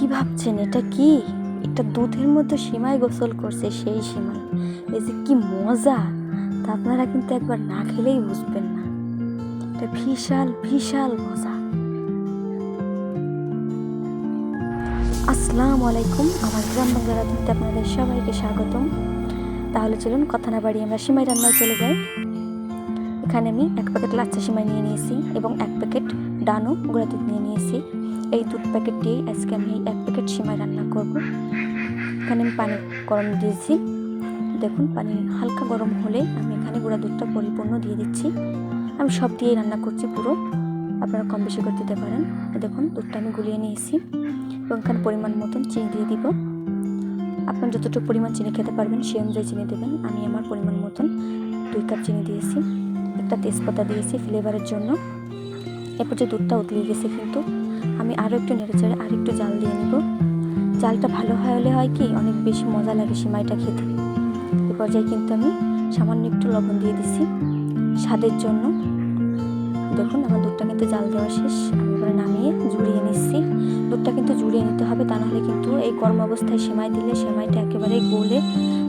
কি ভাবছেন এটা কি? এটা দুধের মধ্যে সিমাই গোসল করছে, সেই সিমাই। এই যে কি মজা, তা আপনারা কিন্তু একবার না খেলেই বুঝবেন না। এটা বিশাল বিশাল মজা। আসসালামু আলাইকুম, আমার গ্রাম বাংলা রাঁধুনিতে আপনাদের সবাইকে স্বাগতম। তাহলে চলুন কথা না বাড়িয়ে আমরা সিমাই রান্নায় চলে যাই। এখানে আমি 1 প্যাকেট লাচ্ছা সিমাই নিয়ে নিয়েছি এবং 1 প্যাকেট ডানো গুঁড়া দুধ নিয়ে নিয়েছি। এই দুধ প্যাকেট দিয়ে আজকে আমি 1 প্যাকেট সিমাই রান্না করব। এখানে আমি পানি গরম দিয়েছি। দেখুন পানি হালকা গরম হলে আমি এখানে গুঁড়া দুধটা পরিপূর্ণ দিয়ে দিচ্ছি। আমি সব দিয়েই রান্না করছি পুরো, আপনারা কম বেশি করে দিতে পারেন। দেখুন দুধটা আমি গুলিয়ে নিয়েছি এবং এখানে পরিমাণ মতন চিনি দিয়ে দিব। আপনার যতটুকু পরিমাণ চিনি খেতে পারবেন সেই অনুযায়ী চিনি দেবেন। আমি আমার পরিমাণ মতন 2 কাপ চিনি দিয়েছি। একটা তেজপাতা দিয়েছি ফ্লেভারের জন্য। এরপর যে দুধটা উতলিয়ে গেছে কিন্তু আমি আরও একটু নেড়েচেড়ে আর একটু জাল দিয়ে নিব। জালটা ভালো হলে হয় কি অনেক বেশি মজা লাগে সিমাইটা খেতে। এ পর্যায়ে কিন্তু আমি সামান্য একটু লবণ দিয়ে দিছি স্বাদের জন্য। দেখুন আমার দুধটা কিন্তু জাল দেওয়া শেষ। আমি এবারে নামিয়ে জুড়িয়ে নিচ্ছি। দুধটা কিন্তু জুড়িয়ে নিতে হবে, তা নাহলে কিন্তু এই গরম অবস্থায় সেমাই দিলে সেমাইটা একেবারে গলে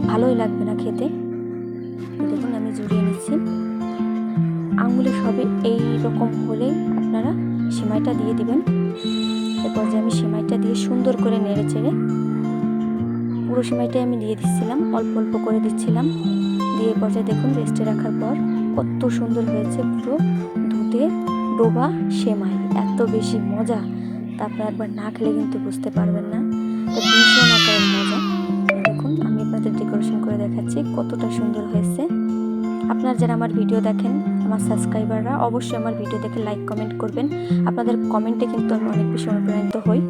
ভালোই লাগবে না খেতে। দেখুন আমি জুড়িয়ে নিচ্ছি। আঙুলে সবে এই রকম হলে আপনারা সেমাইটা দিয়ে দিবেন। এরপর যে আমি সেমাইটা দিয়ে সুন্দর করে নেড়ে চেড়ে পুরো সেমাইটাই আমি দিয়ে দিচ্ছিলাম, অল্প অল্প করে দিচ্ছিলাম। দিয়ে পর্যায়ে দেখুন রেস্টে রাখার পর কত সুন্দর হয়েছে পুরো দুধে ডোবা সেমাই। এত বেশি মজা, তা আপনারা একবার না খেলে কিন্তু বুঝতে পারবেন না। তো ভীষণ আকারের মজা। দেখুন আমি আপনাদের ডেকোরেশন করে দেখাচ্ছি কতটা সুন্দর হয়েছে। আপনারা যারা আমার ভিডিও দেখেন, আমার সাবস্ক্রাইবাররা, অবশ্যই আমার ভিডিও দেখে লাইক কমেন্ট করবেন। আপনাদের কমেন্টে কিন্তু আমি অনেক বেশি অনুপ্রাণিত হই।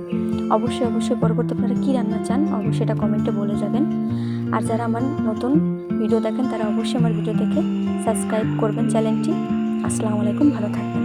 অবশ্যই পরবর্তী আপনারা কী রান্না চান অবশ্যই এটা কমেন্টে বলে যাবেন। আর যারা আমার নতুন ভিডিও দেখেন তারা অবশ্যই আমার ভিডিও দেখে সাবস্ক্রাইব করবেন চ্যানেলটি। আসসালামু আলাইকুম, ভালো থাকবেন।